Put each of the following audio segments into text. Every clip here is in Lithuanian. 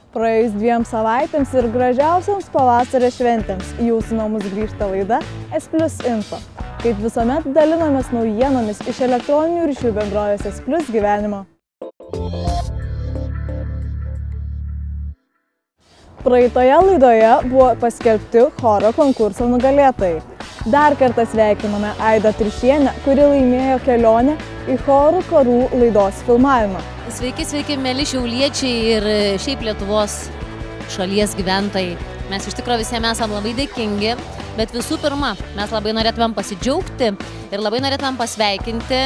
Praėjus 2 savaitėms ir gražiausiams pavasario šventėms į jūsų namus grįžta laida S+ Info. Kaip visuomet dalinamės naujienomis iš elektroninių ryšių bendrovės S+ gyvenimo. Praeitoje laidoje buvo paskelbti choro konkurso nugalėtojai. Dar kartą sveikiname Aidą Triušienę, kuri laimėjo kelionę į chorų karų laidos filmavimą. Sveiki, sveiki, mėly šiauliečiai ir šiaip Lietuvos šalies gyventojai. Mes iš tikrųjų visiems esame labai dėkingi, bet visų pirma, mes labai norėtumėm pasidžiaugti ir labai norėtumėm pasveikinti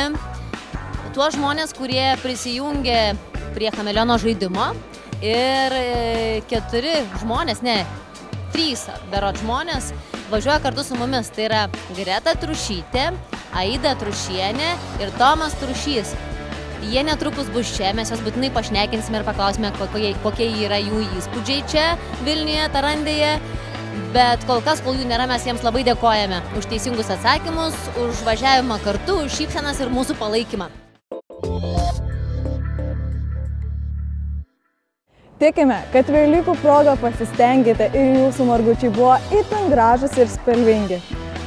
tuos žmonės, kurie prisijungė prie Chameleono žaidimo ir 4 žmonės, ne, 3 berods žmonės važiuoja kartu su mumis. Tai yra Greta Trušytė, Aida Trušienė ir Tomas Trušys. Jie netrukus bus čia, mes juos būtinai pašnekinsime ir paklausime, kokie yra jų įspūdžiai čia Vilniuje, Tarandėje. Bet kol kas, kol jų nėra, mes jiems labai dėkojame už teisingus atsakymus, už važiavimą kartu, už šypsenas ir mūsų palaikymą. Tikime, kad Velykų proga pasistengėte ir jūsų margučiai buvo itin gražūs ir spalvingi.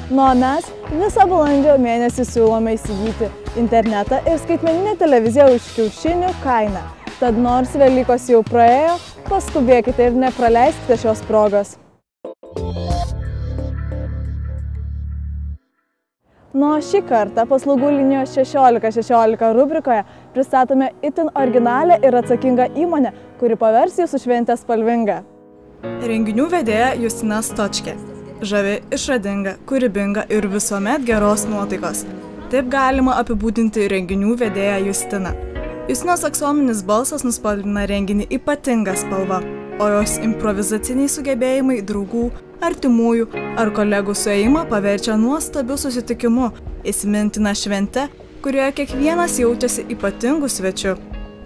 Nuo mes visą balandžio mėnesį siūlome įsigyti internetą ir skaitmeninę televiziją už kiaušinių kainą. Tad nors Velykos jau praėjo, paskubėkite ir nepraleiskite šios progos. Nuo šį kartą paslaugų linijos 1616 rubrikoje pristatome itin originalią ir atsakingą įmonę, kuri pavers jūsų šventę spalvingą. Renginių vedėja Justina Stočkė. Žavi, išradinga, kūrybinga ir visuomet geros nuotaikos. Taip galima apibūdinti renginių vedėją Justiną. Justinos aksominis balsas nuspalvina renginį ypatingą spalvą, o jos improvizaciniai sugebėjimai draugų, artimųjų ar kolegų suėjimą paverčia nuostabiu susitikimu, įsimintina švente, kurioje kiekvienas jaučiasi ypatingų svečių.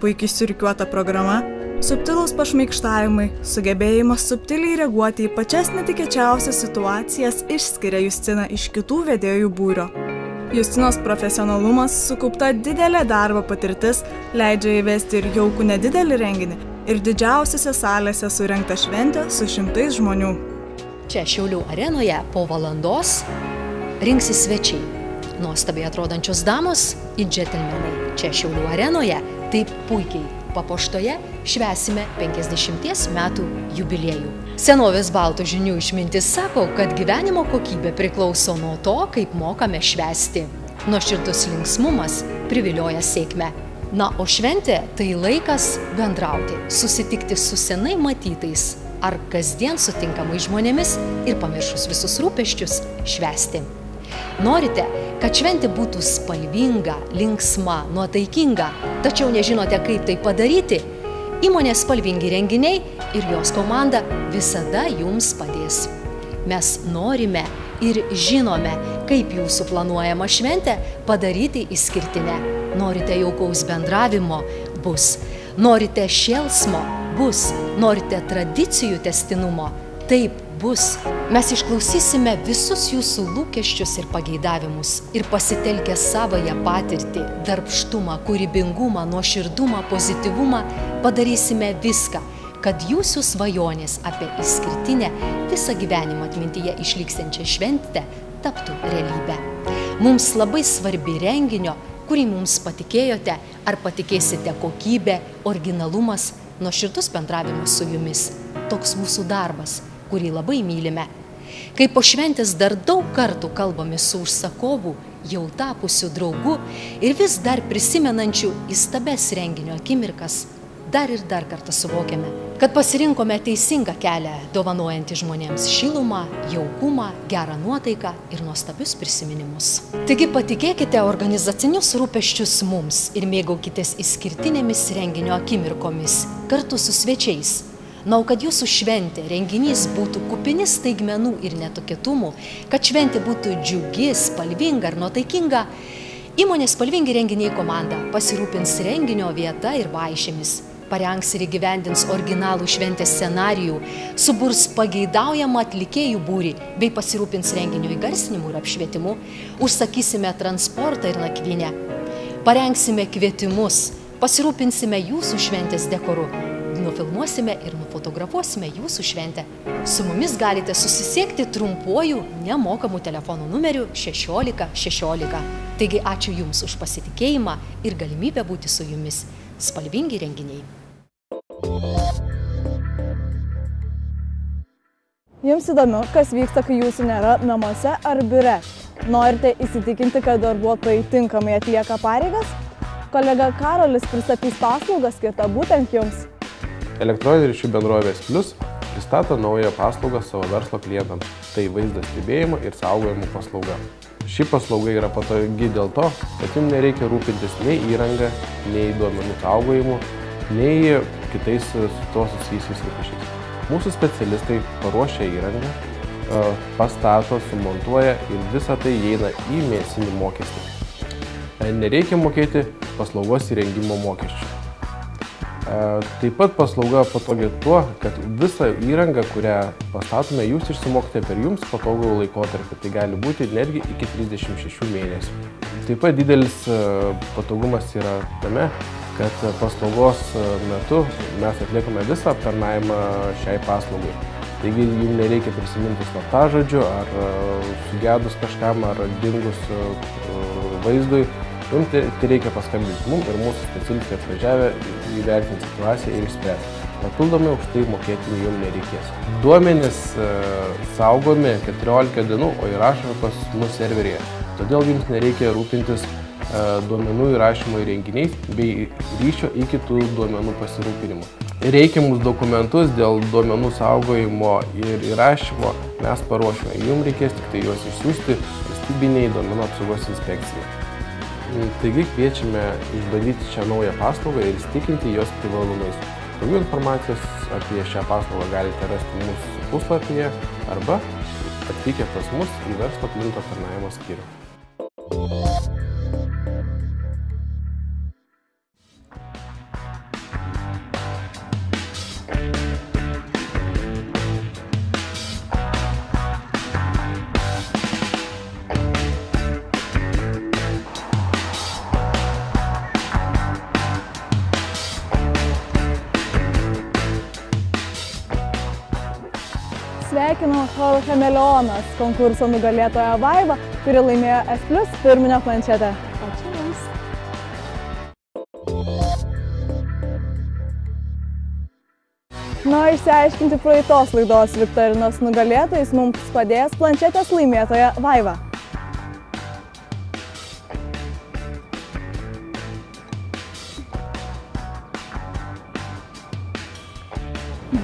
Puikiai surikiuota programa, subtilūs pašmaikštavimai, sugebėjimas subtiliai reaguoti į pačias netikėčiausias situacijas išskiria Justiną iš kitų vedėjų būrio. Justinos profesionalumas, sukaupta didelė darbo patirtis, leidžia įvesti ir jaukų nedidelį renginį ir didžiausiose salėse surengtą šventę su 100 žmonių. Čia Šiaulių arenoje po valandos rinksis svečiai. Nuostabiai atrodančios damos ir džentelmenai. Čia Šiaulių arenoje taip puikiai papuoštoje švęsime 50 metų jubiliejų. Senovės baltų žinių išmintis sako, kad gyvenimo kokybė priklauso nuo to, kaip mokame švęsti. Nuoširdus linksmumas privilioja sėkmę. Na, o šventė tai laikas bendrauti, susitikti su senai matytais ar kasdien sutinkamais žmonėmis ir pamiršus visus rūpesčius švęsti. Norite, kad šventė būtų spalvinga, linksma, nuotaikinga, tačiau nežinote, kaip tai padaryti? Įmonės Spalvingi renginiai ir jos komanda visada jums padės. Mes norime ir žinome, kaip jūsų planuojama šventę padaryti išskirtinę. Norite jaukaus bendravimo? Bus. Norite šėlsmo? Bus. Norite tradicijų tęstinumo? Taip, bus. Mes išklausysime visus jūsų lūkesčius ir pageidavimus ir pasitelkę savąją patirtį, darbštumą, kūrybingumą, nuoširdumą, pozityvumą padarysime viską, kad jūsų svajonės apie išskirtinę visą gyvenimą atmintyje išliksiančią šventę taptų realybę. Mums labai svarbi renginio, kurį mums patikėjote ar patikėsite kokybė, originalumas, nuoširdus bendravimas su jumis. Toks mūsų darbas, kurį labai mylime. Kai po šventės dar daug kartų kalbame su užsakovu, jau tapusiu draugu ir vis dar prisimenančiu įstabes renginio akimirkas, dar ir dar kartą suvokiame, kad pasirinkome teisingą kelią, dovanojantį žmonėms šilumą, jaukumą, gerą nuotaiką ir nuostabius prisiminimus. Taigi patikėkite organizacinius rūpesčius mums ir mėgaukitės išskirtinėmis renginio akimirkomis kartu su svečiais. Na, o kad jūsų šventė, renginys būtų kupinis staigmenų ir netikėtumų, kad šventė būtų džiugi, spalvinga ir nuotaikinga, įmonės Spalvingi renginiai komanda pasirūpins renginio vieta ir vaišėmis, parengs ir įgyvendins originalų šventės scenarijų, suburs pageidaujamą atlikėjų būrį bei pasirūpins renginio įgarsinimu ir apšvietimu, užsakysime transportą ir nakvynę, parengsime kvietimus, pasirūpinsime jūsų šventės dekoru, nufilmuosime ir nufotografuosime jūsų šventę. Su mumis galite susisiekti trumpuoju nemokamu telefonų numeriu 1616. Taigi ačiū Jums už pasitikėjimą ir galimybę būti su Jumis. Spalvingi renginiai. Jums įdomu, kas vyksta, kai jūsų nėra namuose ar biure? Norite įsitikinti, kad darbuotojai tinkamai atlieka pareigas? Kolega Karolis pristatys paslaugą skirtą būtent jums. Elektroninių ryšių bendrovė S+ pristato naują paslaugą savo verslo klientams. Tai vaizdo stebėjimo ir saugojimo paslauga. Ši paslauga yra patogi dėl to, kad jums nereikia rūpintis nei įranga, nei duomenų saugojimu, nei kitais su to susijusiais rūpesčiais. Mūsų specialistai paruošia įrangą, pastato, sumontuoja ir visa tai įeina į mėnesinį mokestį. Nereikia mokėti paslaugos įrengimo mokesčių. Taip pat paslauga patogi tuo, kad visą įrangą, kurią pastatome, jūs išsimokite per jums patogų laikotarpį. Tai gali būti netgi iki 36 mėnesių. Taip pat didelis patogumas yra tame, kad paslaugos metu mes atliekame visą aptarnavimą šiai paslaugai. Taigi jums nereikia prisiminti slaptažodžių ar sugedus kažkam ar dingus vaizdui. Jums tai reikia paskambinti mums ir mūsų specialistai atvažiavę įvertinti situaciją ir išspręsti. Papildomai už tai mokėti jums nereikės. Duomenys saugomi 14 dienų, o įrašomi pas mus serveryje. Todėl jums nereikia rūpintis duomenų įrašymo įrenginiais bei ryšio iki tų duomenų pasirūpinimo. Reikiamus dokumentus dėl duomenų saugojimo ir įrašymo mes paruošime. Jums reikės tik tai juos išsiųsti valstybiniai duomenų apsaugos inspekcijai. Taigi kviečiame išbandyti šią naują paslaugą ir įsitikinti jos privalumais. Daugiau informacijos apie šią paslaugą galite rasti mūsų puslapyje arba atvykę pas mus į verslo klientų aptarnavimo skyrių. Sveikinu Choro Chameleonas konkurso nugalėtoją Vaivą, kuri laimėjo S+ firminę planšetę. Ačiū Jums. Išsiaiškinti praeitos laidos viktorinos nugalėtojais mums padės planšetės laimėtoja Vaiva.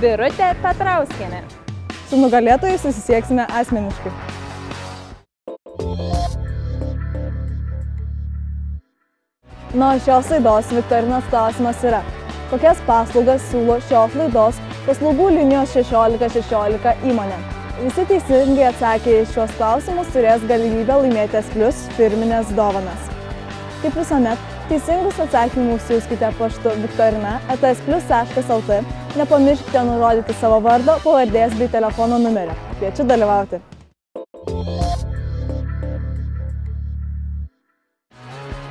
Birutė Petrauskienė. Su nugalėtojais susisieksime asmeniškai. Šios laidos viktorinos klausimas yra: kokias paslaugas siūlo šios laidos paslaugų linijos 1616 įmonė? Visi teisingai atsakę į šios klausimus turės galimybę laimėti S+ firminės dovanas. Kaip visuomet, teisingus atsakymus siųskite paštu viktorina@s+.lt. Nepamirškite nurodyti savo vardo, pavardės bei telefono numerio. Kviečiu dalyvauti.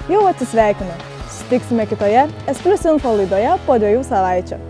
Jau atsisveikinu. Susitiksime kitoje S+ info laidoje po 2 savaičių.